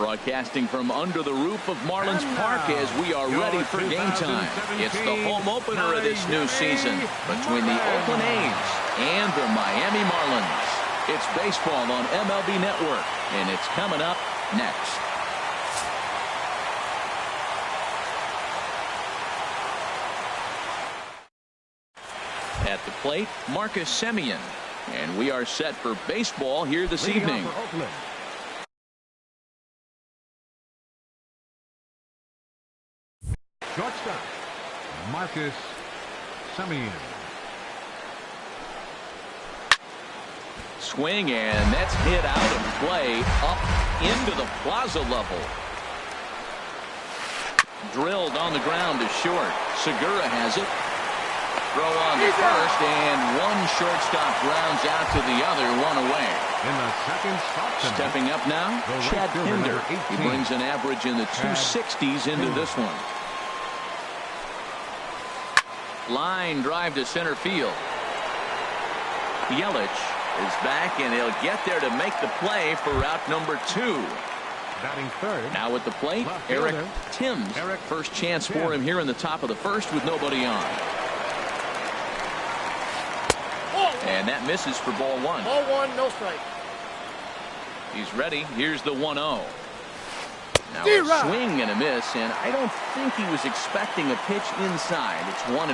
Broadcasting from under the roof of Marlins Park as we are ready for game time. It's the home opener of this new season between the Oakland A's and the Miami Marlins. It's baseball on MLB Network, and it's coming up next. At the plate, Marcus Semien. And we are set for baseball here this evening. Shortstop, Marcus Semien. Swing, and that's hit out of play up into the plaza level. Drilled on the ground to short. Segura has it. Throw on to first, and one shortstop grounds out to the other, one away. In the second spot, stepping up now, Chad Pinder. He brings an average in the 260s into this one. Line drive to center field. Yelich is back, and he'll get there to make the play for route number 2. Batting third. Now at the plate, Eric Timms. First chance for him here in the top of the first with nobody on. And that misses for ball 1. Ball 1, no strike. He's ready. Here's the 1-0. Now a swing and a miss, and I don't think he was expecting a pitch inside. It's 1-1.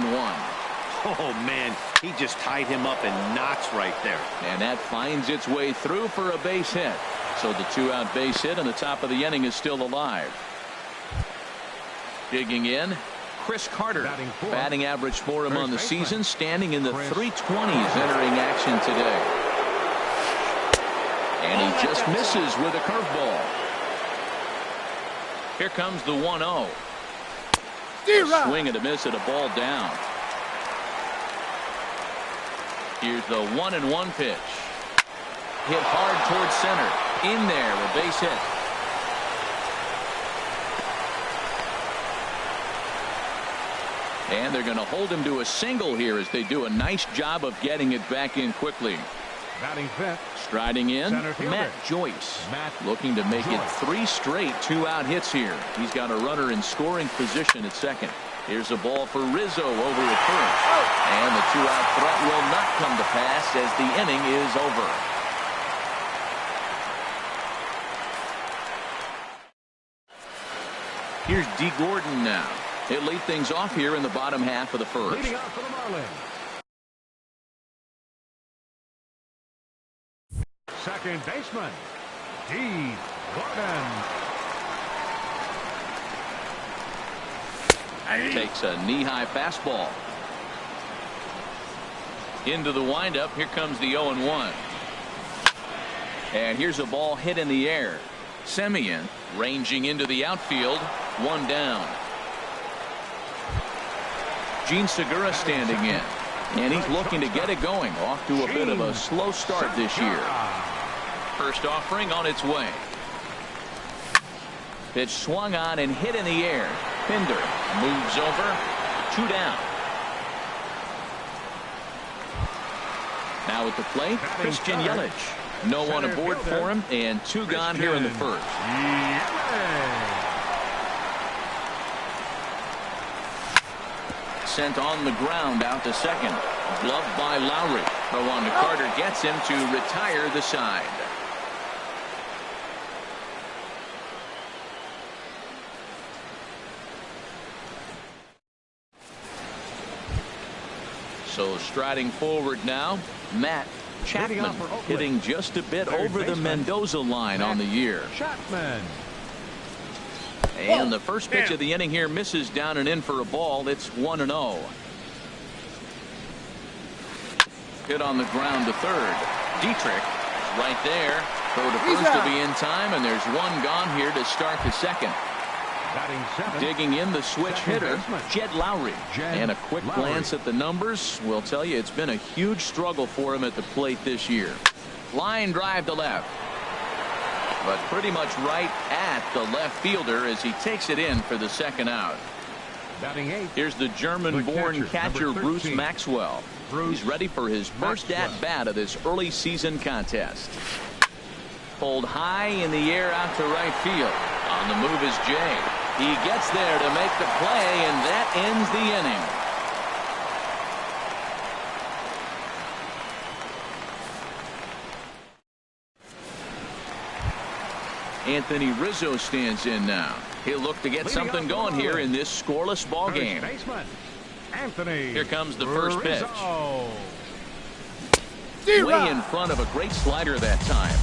Oh, man, he just tied him up in knots right there. And that finds its way through for a base hit. So the 2-out base hit on the top of the inning is still alive. Digging in, Chris Carter. Batting average for him on the season, standing in the 320s entering action today. And he just misses with a curveball. Here comes the 1-0. Swing and a miss at a ball down. Here's the 1-1 pitch. Hit hard towards center. In there, a base hit. And they're going to hold him to a single here as they do a nice job of getting it back in quickly. Batting fifth. Striding in, Matt Joyce. Looking to make it 3 straight 2-out hits here. He's got a runner in scoring position at second. Here's a ball for Rizzo over at first. And the 2-out threat will not come to pass as the inning is over. Here's D. Gordon now. He'll lead things off here in the bottom half of the first. Leading off for the Marlins. Second baseman, D. Gordon. Takes a knee-high fastball. Into the windup. Here comes the 0-1. And here's a ball hit in the air. Semien ranging into the outfield. 1 down. Gene Segura standing in. And he's looking to get it going. Off to a bit of a slow start this year. First offering on its way. Pitch swung on and hit in the air. Pinder moves over. 2 down. Now at the plate, Christian Yelich. No one aboard for him, and 2 gone here in the first. Sent on the ground out to second. Gloved by Lowry. Throw on to Carter gets him to retire the side. So striding forward now, Matt Chapman hitting just a bit over the Mendoza line on the year. Chapman. And the first pitch of the inning here misses down and in for a ball. It's 1-0. Hit on the ground to third. Dietrich is right there. Throw to first to be in time, and there's 1 gone here to start the second. Digging in the switch hitter, Jed Lowry. And a quick glance at the numbers will tell you it's been a huge struggle for him at the plate this year. Line drive to left. But pretty much right at the left fielder as he takes it in for the 2nd out. Here's the German-born catcher Bruce Pulled high in the air out to right field. On the move is Jay. He gets there to make the play, and that ends the inning. Anthony Rizzo stands in now. He'll look to get something going here in this scoreless ball game. Anthony. Here comes the first pitch. Rizzo. Way in front of a great slider that time.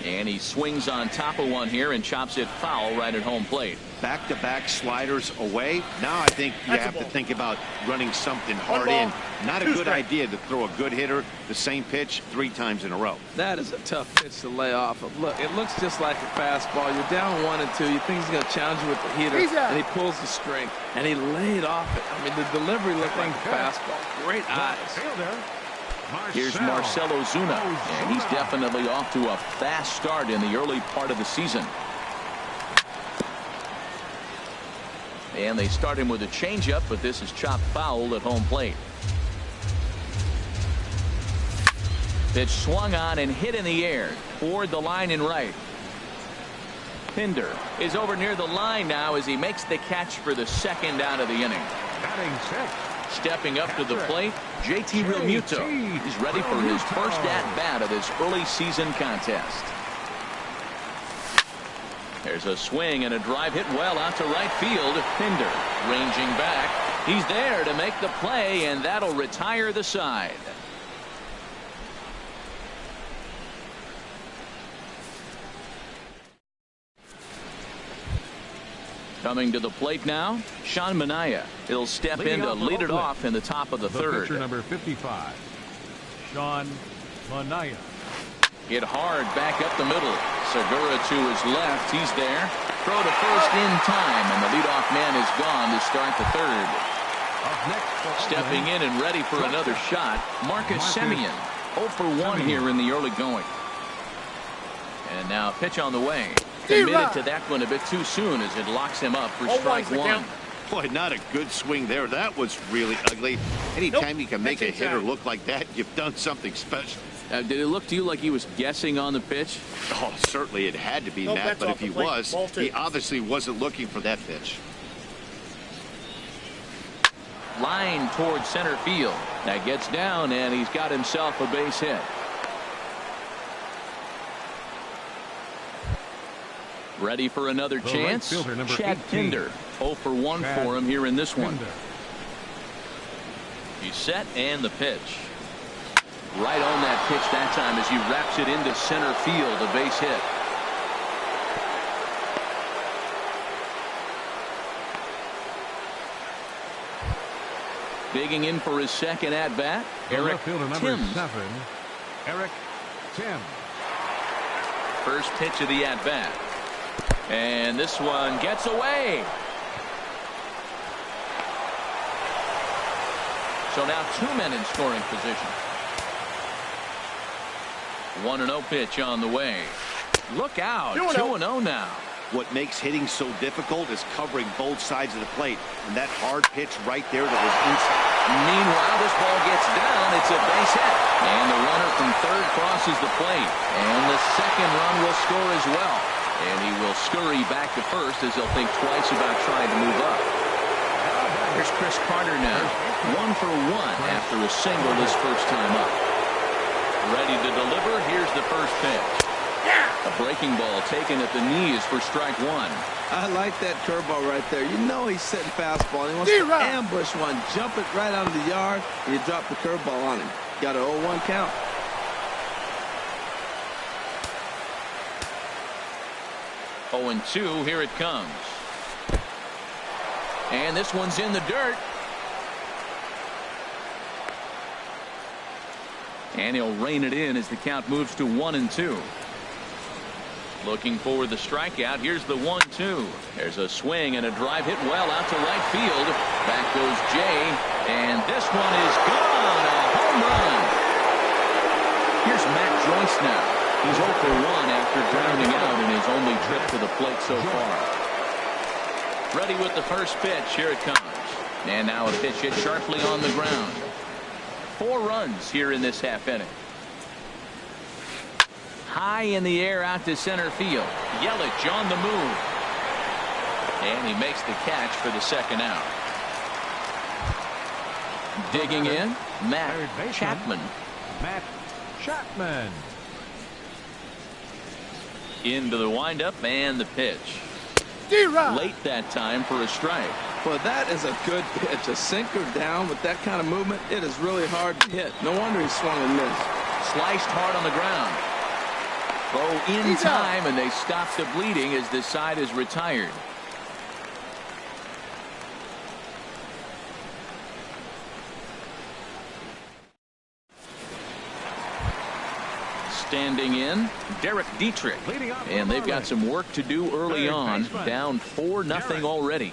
And he swings on top of one here and chops it foul right at home plate. Back-to-back sliders away. Now I think you have to think about running something hard in. Not a good idea to throw a good hitter the same pitch 3 times in a row. That is a tough pitch to lay off of. Look, it looks just like a fastball. You're down 1-2. You think he's going to challenge you with the heater, and he pulls the string, and he laid off it. I mean, the delivery looked like a fastball. Great eyes. Here's Marcell Ozuna, and he's definitely off to a fast start in the early part of the season. And they start him with a changeup, but this is chopped foul at home plate. Pitch swung on and hit in the air toward the line and right. Pinder is over near the line now as he makes the catch for the second out of the inning. Batting six. Stepping up to the plate, JT Realmuto. He's ready for his first at-bat of this early season contest. There's a swing and a drive hit well out to right field. Pinder ranging back. He's there to make the play, and that'll retire the side. Coming to the plate now, Sean Manaea. He'll step in to lead it off in the top of the third. Pitcher number 55, Sean Manaea. Hit hard back up the middle. Segura to his left. He's there. Throw to first in time, and the leadoff man is gone to start the third. Stepping in and ready for another shot, Marcus Semien. 0 for 1 here in the early going. And now pitch on the way. Committed to that one a bit too soon as it locks him up for strike one. Boy, not a good swing there. That was really ugly. Anytime you can make a hitter look like that, you've done something special. Did it look to you like he was guessing on the pitch? Oh, certainly it had to be, Matt, but if he was, he obviously wasn't looking for that pitch. Line towards center field. That gets down, and he's got himself a base hit. Ready for another chance? Chad Pinder. 0 for 1 for him here in this one. He's set, and the pitch. Right on that pitch that time as he wraps it into center field, a base hit. Digging in for his second at bat, Eric Timms. Eric Timms. First pitch of the at bat. And this one gets away. So now 2 men in scoring position. 1-0 pitch on the way. Look out. 2-0 now. What makes hitting so difficult is covering both sides of the plate. And that hard pitch right there that was inside. Meanwhile, this ball gets down. It's a base hit. And the runner from third crosses the plate. And the second run will score as well. And he will scurry back to first as he'll think twice about trying to move up. Here's Chris Carter now. 1 for 1 after a single his first time up. Ready to deliver. Here's the first pitch. A breaking ball taken at the knees for strike one. I like that curveball right there. You know he's setting fastball. He wants to ambush one, jump it right out of the yard, and you drop the curveball on him. Got an 0-1 count. Oh, and 2, here it comes. And this one's in the dirt. And he'll rein it in as the count moves to 1-2. Looking for the strikeout. Here's the 1-2. There's a swing and a drive hit well out to right field. Back goes Jay. And this one is gone. A home run. Here's Matt Joyce now. He's 0 for 1 after grounding out in his only trip to the plate so far. Ready with the first pitch. Here it comes. And now a pitch hit sharply on the ground. 4 runs here in this half inning. High in the air out to center field. Yelich on the move. And he makes the catch for the second out. Digging in, Matt Chapman. Matt Chapman. Into the windup and the pitch. Late that time for a strike. Well, that is a good pitch. A sinker down with that kind of movement, it is really hard to hit. No wonder he swung and missed. Sliced hard on the ground. Throw in time, and they stop the bleeding as the side is retired. Standing in, Derek Dietrich. And they've got some work to do early on. Down 4-0 already.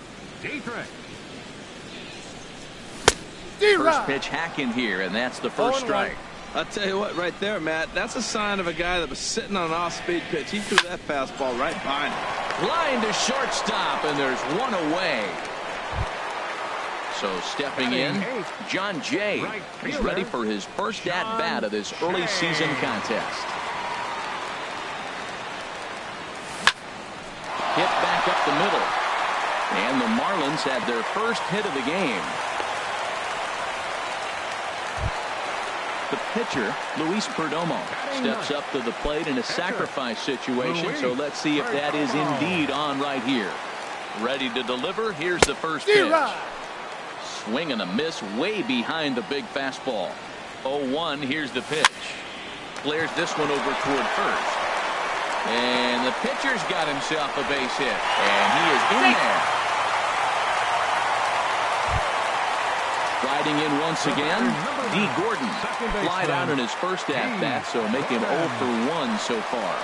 First pitch hacking here, and that's the first strike. I'll tell you what, right there, Matt, that's a sign of a guy that was sitting on an off-speed pitch. He threw that fastball right behind him. Line to shortstop, and there's one away. So stepping in, John Jay. He's ready for his first at-bat of this early season contest. Hit back up the middle. And the Marlins had their first hit of the game. The pitcher, Luis Perdomo, steps up to the plate in a sacrifice situation, so let's see if that is indeed on right here. Ready to deliver. Here's the first pitch. Swing and a miss way behind the big fastball. 0-1. Here's the pitch. Flares this one over toward first. And the pitcher's got himself a base hit. And he is in there. Riding in once again, D. Gordon. Flied out in his first at-bat, so make him 0 for 1 so far.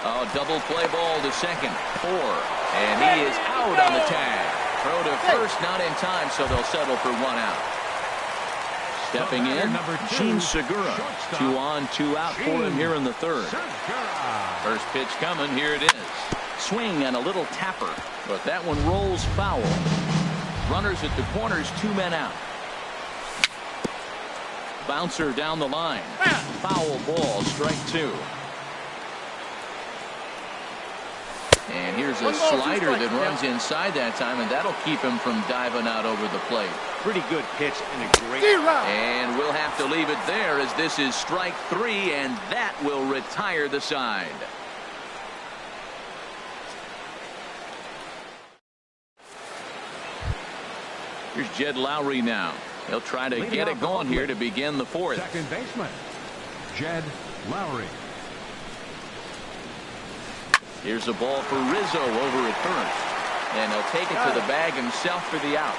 Oh, double play ball to second. 4. And he is out on the tag. Throw to first, not in time, so they'll settle for 1 out. Stepping in, Gene Segura. 2 on, 2 out for him here in the third. First pitch coming, here it is. Swing and a little tapper, but that one rolls foul. Runners at the corners, 2 men out. Bouncer down the line. Foul ball, strike 2. And here's a slider that runs inside that time, and that'll keep him from diving out over the plate. Pretty good pitch and a great. And we'll have to leave it there as this is strike 3, and that will retire the side. Here's Jed Lowry now. He'll try to get it going here to begin the 4th. Second baseman, Jed Lowry. Here's a ball for Rizzo over at first. And he'll take it to the bag himself for the out.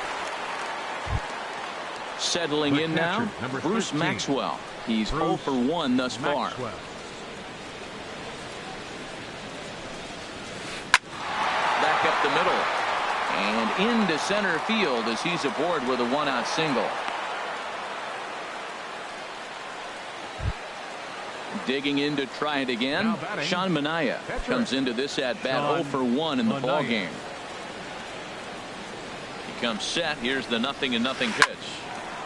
Settling in now, Bruce Maxwell. He's 0 for 1 thus far. Back up the middle. And into center field as he's aboard with a 1-out single. Digging in to try it again. Sean Manaea comes into this at bat 0 for 1 in the ball game. He comes set. Here's the 0-0 pitch.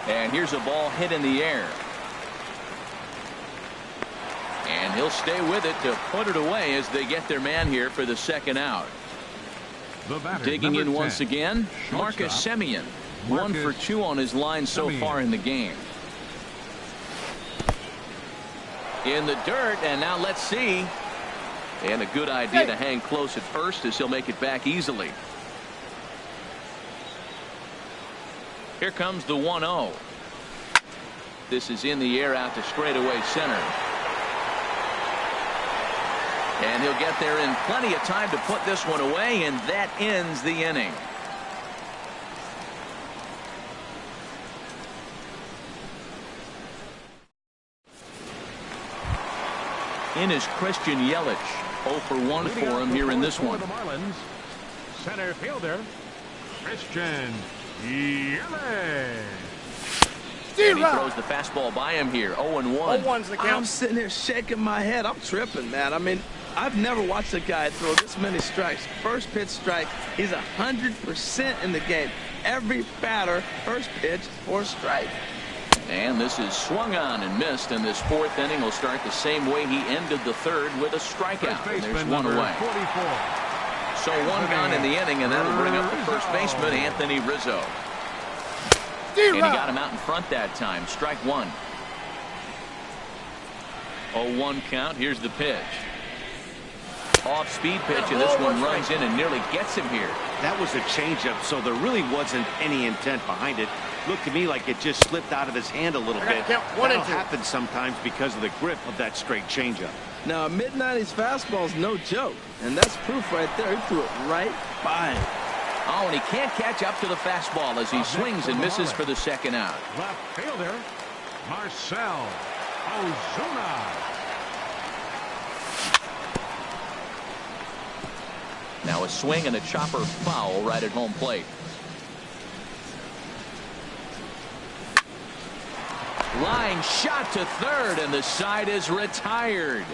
And here's a ball hit in the air. And he'll stay with it to put it away as they get their man here for the second out. Digging in once again, Marcus Semien. 1 for 2 on his line so far in the game. In the dirt, and now let's see. And a good idea to hang close at first as he'll make it back easily. Here comes the 1-0. This is in the air out to straightaway center. And he'll get there in plenty of time to put this one away, and that ends the inning. In is Christian Yelich. 0 for 1 for him here in this one. The Marlins, center fielder, Christian Yelich. And he throws the fastball by him here. 0-1. I'm sitting here shaking my head. I'm tripping, man. I mean, I've never watched a guy throw this many strikes. First pitch strike. He's 100% in the game. every batter first pitch for a strike. And this is swung on and missed, and this fourth inning will start the same way he ended the third, with a strikeout. And there's one away. 44. So one gone in the inning, and that'll bring up the first baseman, Anthony Rizzo. And he got him out in front that time. Strike one. 0-1 count. Here's the pitch. Off-speed pitch, and this one runs in and nearly gets him here. That was a changeup, so there really wasn't any intent behind it. Looked to me like it just slipped out of his hand a little bit. That'll happen sometimes because of the grip of that straight changeup. Now, a mid-90s fastball is no joke, and that's proof right there. He threw it right by him. Oh, and he can't catch up to the fastball as he swings and misses for the second out. Left fielder, Marcell Ozuna. Now a swing and a chopper foul right at home plate. Line shot to third, and the side is retired.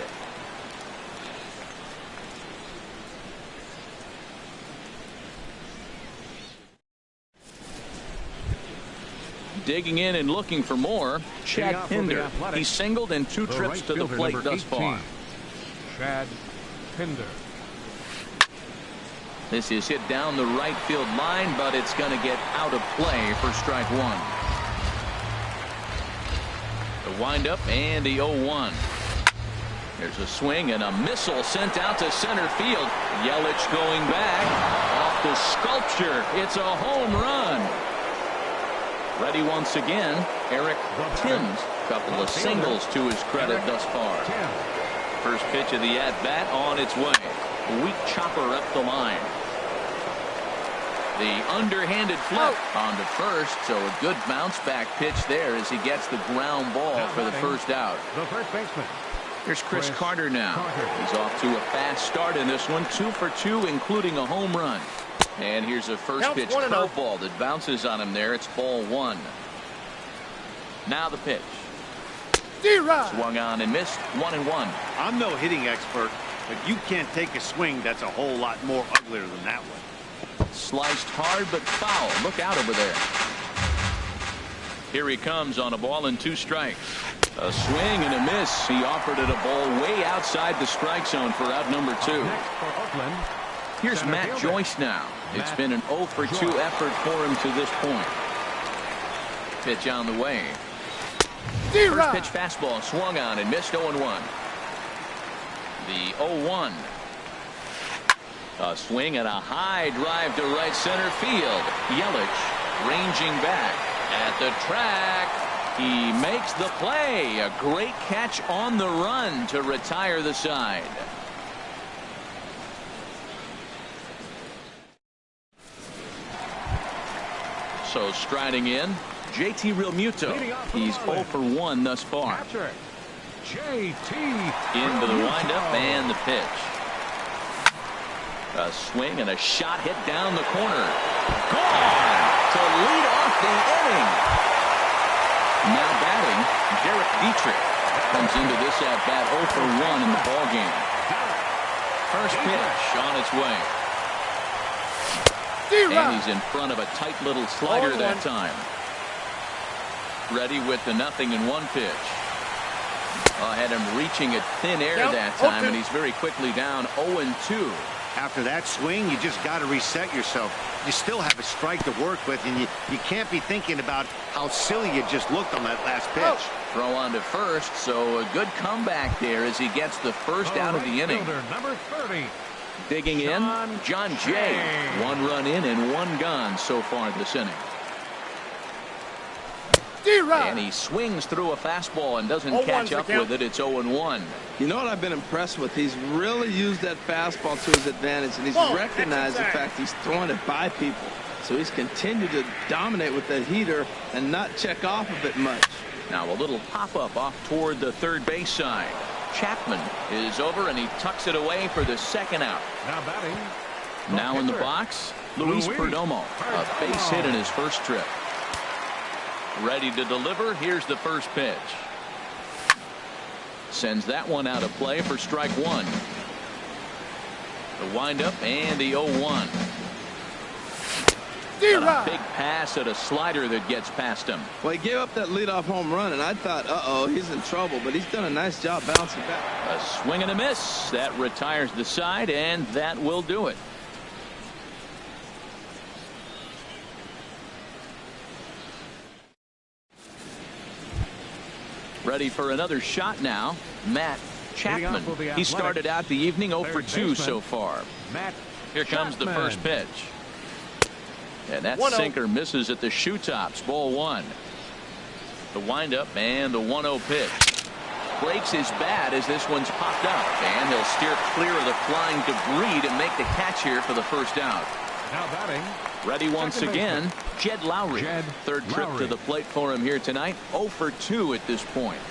Digging in and looking for more, Chad Pinder. He singled in 2 trips to the plate thus far. Chad Pinder. This is hit down the right field line, but it's going to get out of play for strike one. The windup and the 0-1. There's a swing and a missile sent out to center field. Yelich going back off the sculpture. It's a home run. Ready once again, Eric Timms. Couple of singles to his credit thus far. First pitch of the at-bat on its way. A weak chopper up the line. The underhanded flip onto first, so a good bounce back pitch there as he gets the ground ball for the first out. The first baseman. Here's Chris Carter now. He's off to a fast start in this one, 2 for 2, including a home run. And here's a first pitch curveball that bounces on him there. It's ball one. Now the pitch. Swung on and missed. 1-1. I'm no hitting expert, but you can't take a swing that's a whole lot more uglier than that one. Sliced hard but foul. Look out over there. Here he comes on a ball and 2 strikes. A swing and a miss. He offered it a ball way outside the strike zone for out number 2. Here's Matt Joyce now. It's been an 0 for 2 effort for him to this point. Pitch on the way. First pitch fastball swung on and missed. 0-1. The 0-1. A swing and a high drive to right center field. Yelich ranging back at the track. He makes the play. A great catch on the run to retire the side. So striding in, JT Realmuto. He's 0 for 1 thus far. JT into the windup and the pitch. A swing and a shot hit down the corner. Gone to lead off the inning. Now batting, Derek Dietrich comes into this at bat 0 for 1 in the ballgame. First pitch on its way. And he's in front of a tight little slider that time. Ready with the 0-1 pitch. Had him reaching at thin air that time, and he's very quickly down 0-2. After that swing, you just got to reset yourself. You still have a strike to work with, and you can't be thinking about how silly you just looked on that last pitch. Throw on to first, so a good comeback there as he gets the first out of the inning. Number 30. Digging in, John Jay. 1 run in and 1 gone so far this inning. And he swings through a fastball and doesn't catch up with it. It's 0-1. You know what I've been impressed with? He's really used that fastball to his advantage, and he's recognized the fact he's throwing it by people. So he's continued to dominate with that heater and not check off of it much. Now a little pop-up off toward the third base side. Chapman is over, and he tucks it away for the second out. Now batting. Now in the box, Luis Perdomo. A base hit in his first trip. Ready to deliver. Here's the first pitch. Sends that one out of play for strike 1. The windup and the 0-1. Got a big pass at a slider that gets past him. Well, he gave up that leadoff home run, and I thought, uh-oh, he's in trouble, but he's done a nice job bouncing back. A swing and a miss. That retires the side, and that will do it. Ready for another shot now, Matt Chapman. He started out the evening 0 for 2 so far. Here comes the first pitch. And that sinker misses at the shoe tops. Ball 1. The windup and the 1-0 pitch. Breaks his bat as this one's popped up. And he'll steer clear of the flying debris to make the catch here for the first out. Now batting. Ready once again, Jed Lowry. Third trip to the plate for him here tonight. 0 for 2 at this point.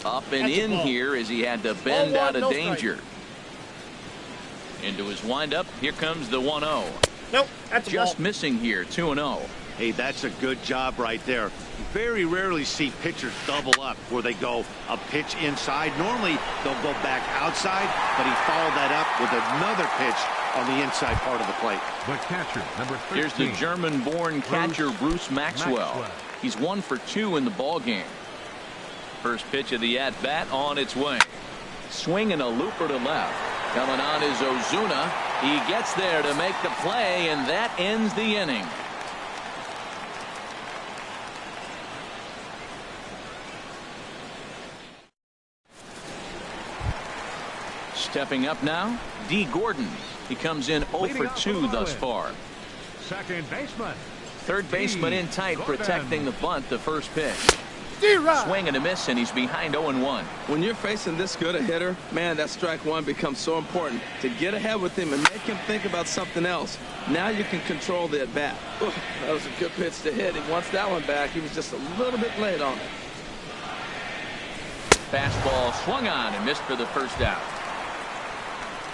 Up and in here as he had to bend out of danger. Into his windup. Here comes the 1-0. Nope, that's just missing here. 2-0. Hey, that's a good job right there. You very rarely see pitchers double up where they go a pitch inside. Normally they'll go back outside, but he followed that up with another pitch on the inside part of the plate. The catcher, number 13. Here's the German-born catcher Bruce Maxwell. He's 1 for 2 in the ball game. First pitch of the at-bat on its way. Swing and a looper to left. Coming on is Ozuna. He gets there to make the play, and that ends the inning. Stepping up now, D. Gordon. He comes in 0 for 2 thus far. Second baseman. Third baseman in tight, protecting the bunt, the first pitch. Swing and a miss, and he's behind 0-1. When you're facing this good a hitter, man, that strike one becomes so important to get ahead with him and make him think about something else. Now you can control the at bat. That was a good pitch to hit. He wants that one back. He was just a little bit late on it. Fastball swung on and missed for the first out.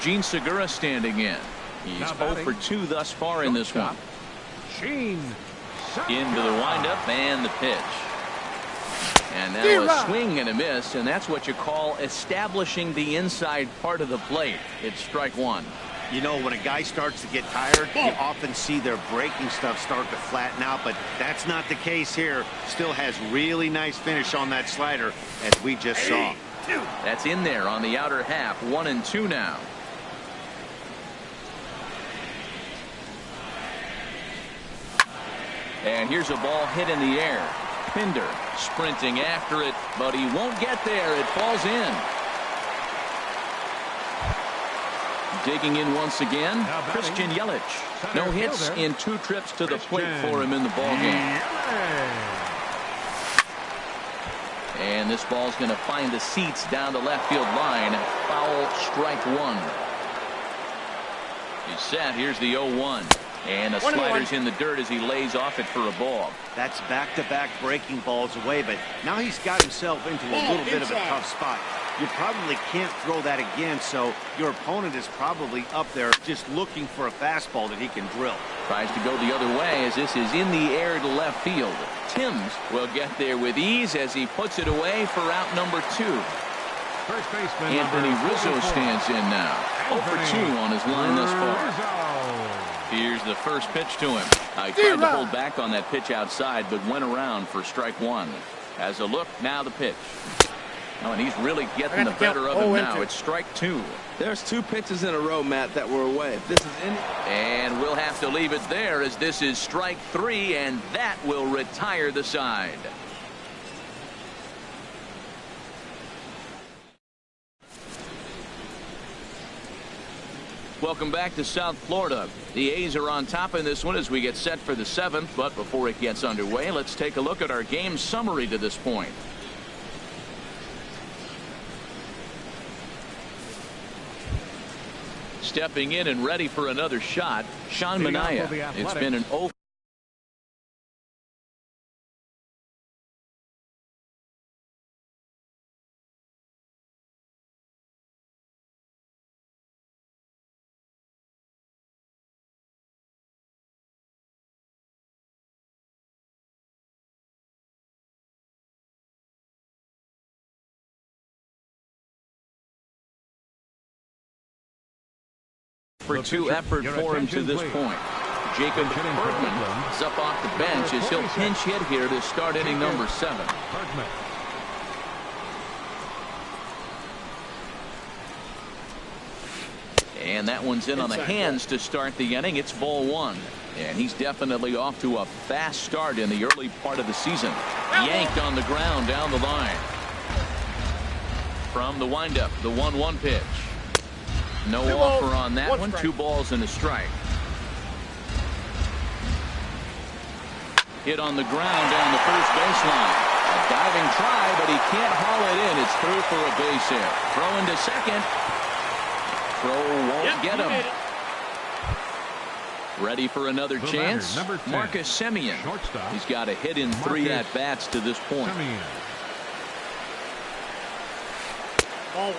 Gene Segura standing in. He's 0 for 2 thus far in this one. Into the windup and the pitch. And now a swing and a miss, and that's what you call establishing the inside part of the plate. It's strike 1. You know, when a guy starts to get tired, you often see their breaking stuff start to flatten out, but that's not the case here. Still has really nice finish on that slider, as we just saw. That's in there on the outer half. 1-2 now. And here's a ball hit in the air. Pinder sprinting after it, but he won't get there. It falls in. Digging in once again, Christian Yelich. No hits in 2 trips to the plate for him in the ball game. And this ball's going to find the seats down the left field line. Foul, strike 1. He's set. Here's the 0-1. And the slider's in the dirt as he lays off it for a ball. That's back-to-back breaking balls away, but now he's got himself into a little bit of a tough spot. You probably can't throw that again, so your opponent is probably up there just looking for a fastball that he can drill. Tries to go the other way as this is in the air to left field. Timms will get there with ease as he puts it away for out number 2. First baseman Anthony Rizzo stands in now. 0 for 2 on his line thus far. Here's the first pitch to him. I tried to hold back on that pitch outside, but went around for strike 1. As a look, now the pitch. Oh, and he's really getting the better of him now. It's strike 2. There's 2 pitches in a row, Matt, that were away. If this is any... And we'll have to leave it there as this is strike 3, and that will retire the side. Welcome back to South Florida. The A's are on top in this one as we get set for the 7th. But before it gets underway, let's take a look at our game summary to this point. Stepping in and ready for another shot, Sean Manaea. It's been an 0 for 2 effort for him to this point. Jacob Bergman is up off the bench as he'll pinch hit here to start inning number 7. And that one's in on the hands to start the inning. It's ball 1. And he's definitely off to a fast start in the early part of the season. Yanked on the ground down the line. From the windup, the 1-1 pitch. No offer on that one. 2 balls and a strike. Hit on the ground down the first baseline. A diving try, but he can't haul it in. It's through for a base hit. Throw into second. Throw won't get him. Ready for another chance. Marcus Semien. He's got a hit in 3 at-bats to this point.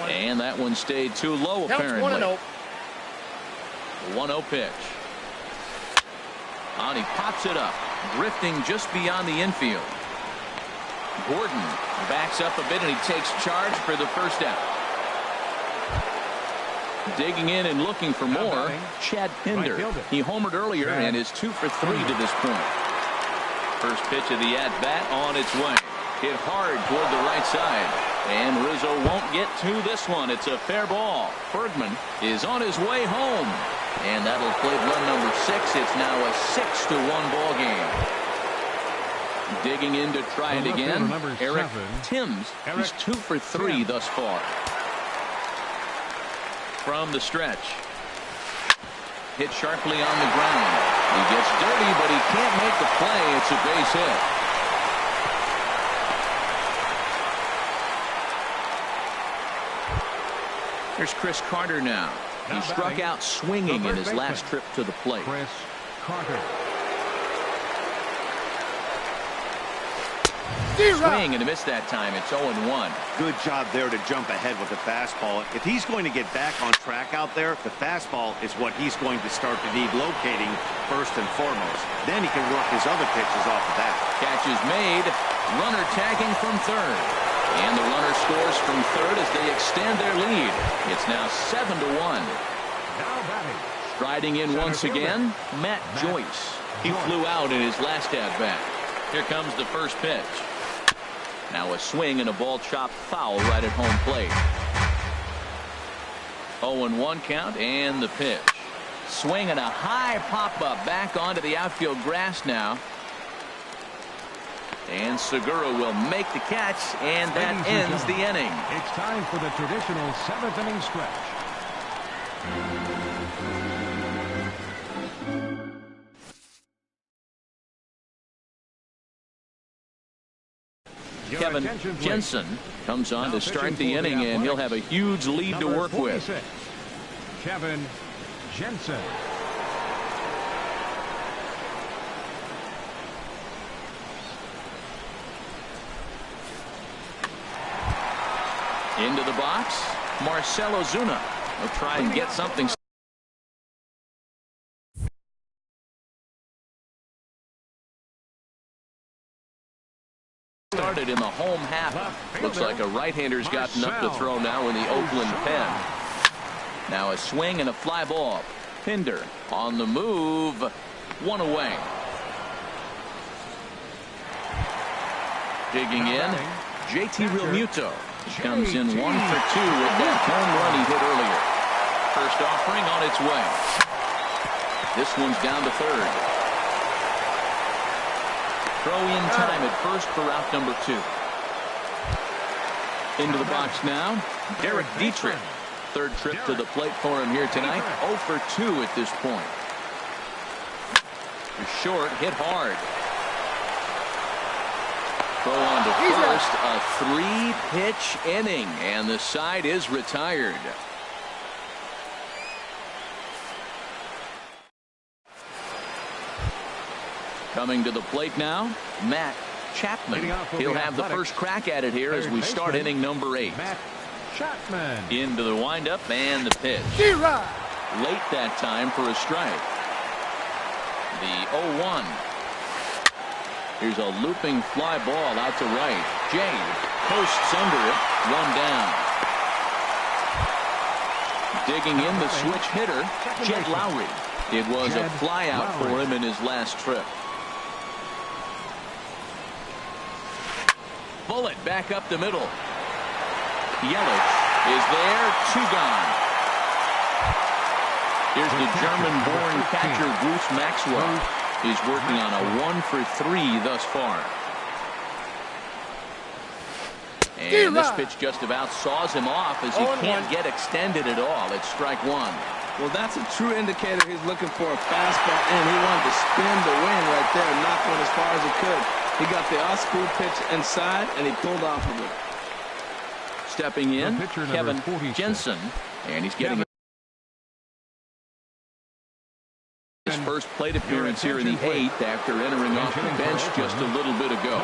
And that one stayed too low, apparently. 1-0 pitch. And he pops it up, drifting just beyond the infield. Gordon backs up a bit, and he takes charge for the first out. Digging in and looking for more, Chad Pinder. He homered earlier and is 2 for 3 to this point. First pitch of the at-bat on its way. Hit hard toward the right side. And Rizzo won't get to this one. It's a fair ball. Bergman is on his way home. And that'll play run number 6. It's now a 6-1 ball game. Digging in to try it again. Eric Timms. He's 2 for 3 thus far. From the stretch. Hit sharply on the ground. He gets dirty, but he can't make the play. It's a base hit. Here's Chris Carter now. He struck out swinging in his last trip to the plate. Chris Carter. Swing and a miss that time. It's 0-1. Good job there to jump ahead with the fastball. If he's going to get back on track out there, the fastball is what he's going to start to need locating first and foremost. Then he can work his other pitches off of that. Catch is made. Runner tagging from third. And the runner scores from third as they extend their lead. It's now 7-1. Now batting. Striding in once again, Matt Joyce. He flew out in his last at-bat. Here comes the first pitch. Now a swing and a ball chopped foul right at home plate. 0-1 count and the pitch. Swing and a high pop-up back onto the outfield grass now. And Segura will make the catch, and that ends the inning. It's time for the traditional 7th inning stretch. Kevin Jensen comes on to start the inning, and he'll have a huge lead to work with. Kevin Jensen. Into the box, Marcell Ozuna. He'll try and get something. Started in the home half. Looks like a right-hander's gotten up to throw now in the Oakland pen. Now a swing and a fly ball. Pinder on the move. 1 away. Digging in, JT Realmuto. Comes in 1 for 2 with that home run he hit earlier. First offering on its way. This one's down to third. Throw in time at first for out number 2. Into the box now, Derek Dietrich. Third trip to the plate for him here tonight. 0 for 2 at this point. Short, hit hard. Throw on to first, a 3-pitch inning, and the side is retired. Coming to the plate now, Matt Chapman. He'll have the first crack at it here as we start inning number 8. Matt Chapman. Into the windup and the pitch. Late that time for a strike. The 0-1. Here's a looping fly ball out to right. Jay posts under it. 1 down. Digging in the switch hitter, Jed Lowry. It was a flyout for him in his last trip. Bullet back up the middle. Yelich is there. 2 gone. Here's the German-born catcher Bruce Maxwell. He's working on a 1-for-3 thus far. And this pitch just about saws him off as he can't get extended at all. It's strike 1. Well, that's a true indicator he's looking for a fastball, and he wanted to spin the wing right there and knock one as far as he could. He got the off-speed pitch inside, and he pulled off of it. Stepping in, Kevin Jensen, and he's getting his first plate appearance here in the 8th after entering off the bench just a little bit ago.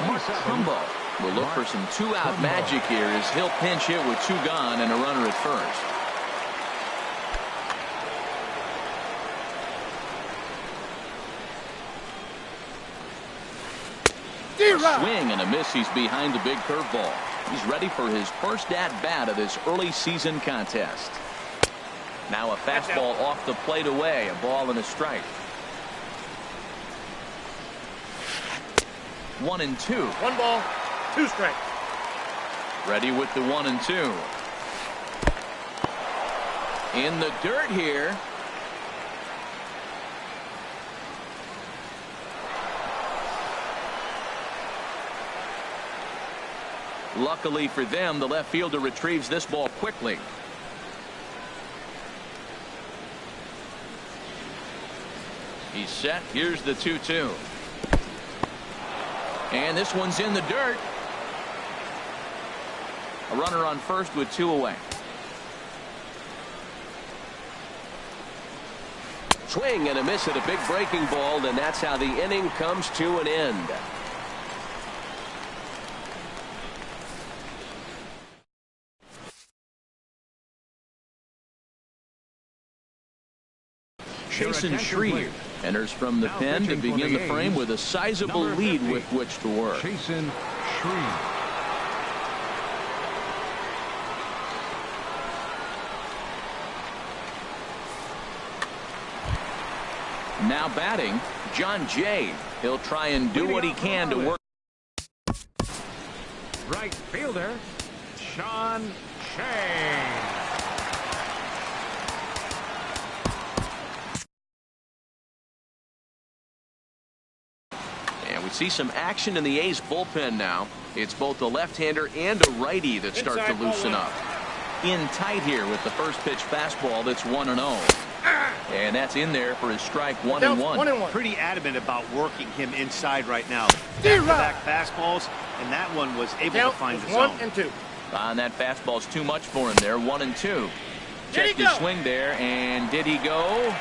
Mark Humbo will look for some 2-out magic here as he'll pinch hit with 2 gone and a runner at first. A swing and a miss. He's behind the big curveball. He's ready for his first at-bat of this early season contest. Now a fastball off the plate away. A ball and a strike. 1-2. 1 ball, 2 strikes. Ready with the 1-2. In the dirt here. Luckily for them, the left fielder retrieves this ball quickly. He's set. Here's the 2-2. And this one's in the dirt. A runner on first with 2 away. Swing and a miss at a big breaking ball, and that's how the inning comes to an end. Jason Schreier enters from the pen to begin the frame with a sizable lead with which to work. Jason Schreier. Now batting, John Jay. He'll try and do what he can to work. Right fielder, Sean Shea. And we see some action in the A's bullpen now. It's both a left-hander and a righty that start to loosen up. In tight here with the first pitch fastball that's 1-0. And that's in there for his strike 1-1. Pretty adamant about working him inside right now. Back fastballs, and that one was able to find the zone. 1-2. And that fastball's too much for him there. 1-2. Checked his swing there, and did he go?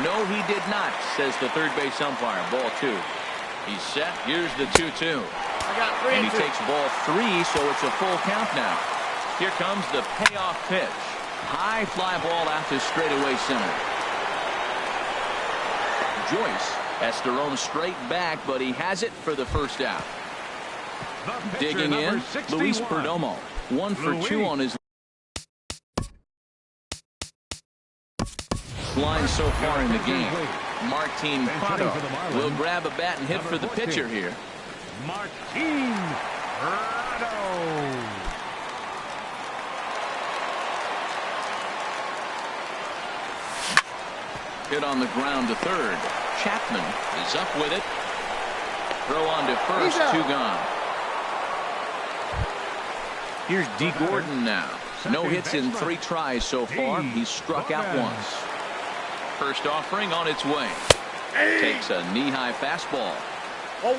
No, he did not, says the third base umpire. Ball 2. He's set. Here's the 2-2. I got 3 and and he 2. takes ball 3, so it's a full count now. Here comes the payoff pitch. High fly ball out to straightaway center. Joyce has to roam straight back, but he has it for the first out. Digging in, 61. Luis Perdomo. 1 for 2 on his line so far in the game. Martin Prado will grab a bat and hit for the pitcher here. Martin Prado. Hit on the ground to third. Chapman is up with it. Throw on to first. 2 gone. Here's D. Gordon now. No hits in 3 tries so far. He's struck out once. First offering on its way. Takes a knee-high fastball.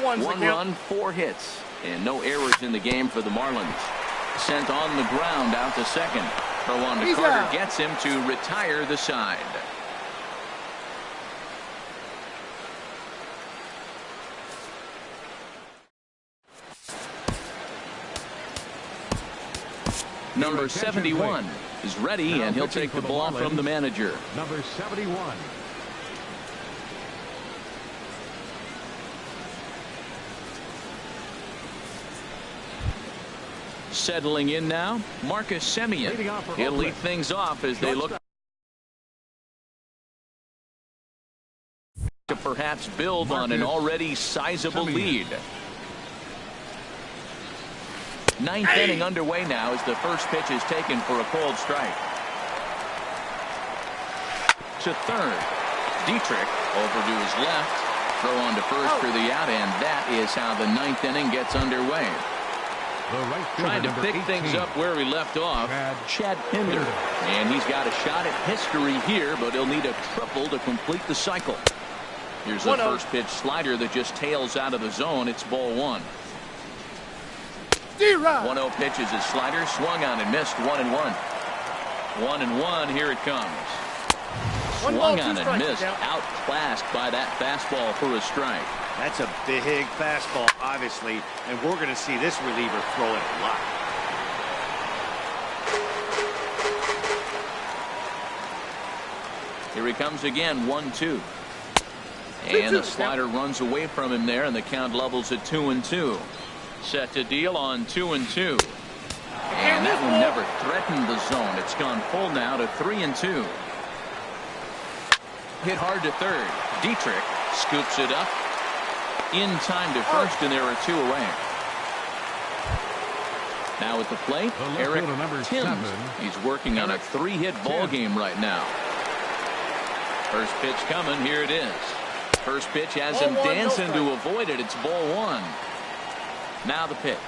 1 run, 4 hits, and no errors in the game for the Marlins. Sent on the ground out to second. Throw on to Carter gets him to retire the side. Number 71 is ready, and he'll take the ball from the manager. Number 71. Settling in now, Marcus Semien. He'll lead things off as they look to perhaps build on an already sizable lead. Ninth inning underway now as the first pitch is taken for a called strike. To third. Dietrich over to his left. Throw on to first for the out, and that is how the ninth inning gets underway. Trying to pick things up where he left off, Chad Pinder. And he's got a shot at history here, but he'll need a triple to complete the cycle. Here's the first pitch slider that just tails out of the zone. It's ball one. 1-0 pitch is his slider, swung on and missed. 1-1. 1-1. Here it comes. Swung on and missed. Outclassed by that fastball for a strike. That's a big fastball, obviously, and we're going to see this reliever throw it a lot. Here he comes again, 1-2. And the slider runs away from him there, and the count levels at 2-2. Set to deal on 2-2. And that one never threatened the zone. It's gone full now to 3-2. Hit hard to third. Dietrich scoops it up in time to first, and there are two away. Now at the plate, Eric Timms. He's working on a 3-hit ball game right now. First pitch coming. Here it is. First pitch has him dancing to avoid it. It's ball one. Now the pitch.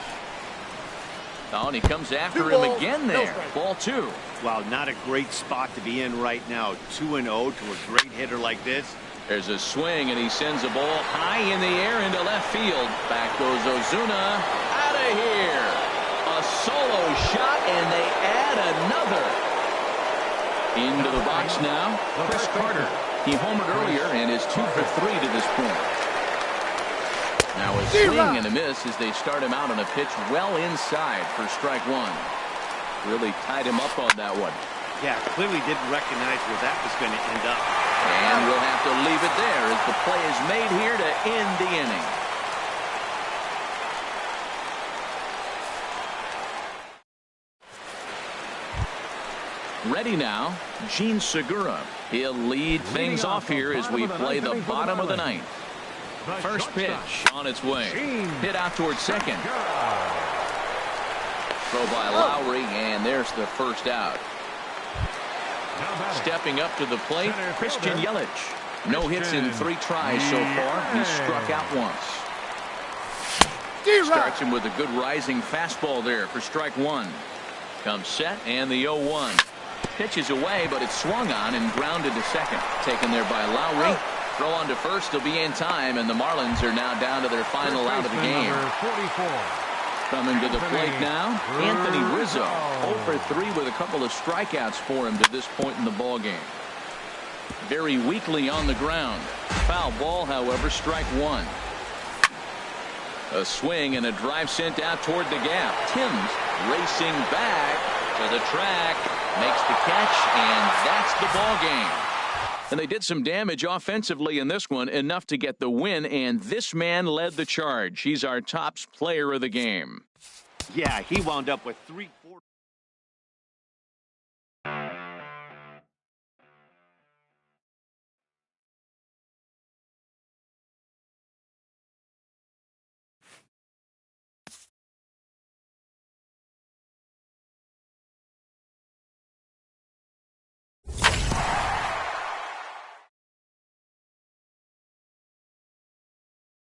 Oh, and he comes after him again there. Ball two. Wow, not a great spot to be in right now. 2-0 to a great hitter like this. There's a swing, and he sends a ball high in the air into left field. Back goes Ozuna. Out of here. A solo shot, and they add another. Into the box now, Chris Carter. He homered earlier and is 2 for 3 to this point. Now a swing and a miss as they start him out on a pitch well inside for strike one. Really tied him up on that one. Yeah, clearly didn't recognize where that was going to end up. And we'll have to leave it there as the play is made here to end the inning. Ready now, Gene Segura. He'll lead things off here as we play the bottom of the ninth. First pitch on its way. Hit out towards second. Throw by Lowry, and there's the first out. Stepping up to the plate, Christian Yelich. No hits in 3 tries so far. He's struck out once. Starts him with a good rising fastball there for strike one. Comes set, and the 0-1. Pitches away, but it's swung on and grounded to second. Taken there by Lowry. Throw on to first. He'll be in time, and the Marlins are now down to their final out of the game. Coming to the plate now, Anthony Rizzo. 0 for 3 with a couple of strikeouts for him to this point in the ball game. Very weakly on the ground. Foul ball, however, strike one. A swing and a drive sent out toward the gap. Timms racing back to the track, makes the catch, and that's the ball game. And they did some damage offensively in this one, enough to get the win, and this man led the charge. He's our top player of the game. Yeah, he wound up with 3.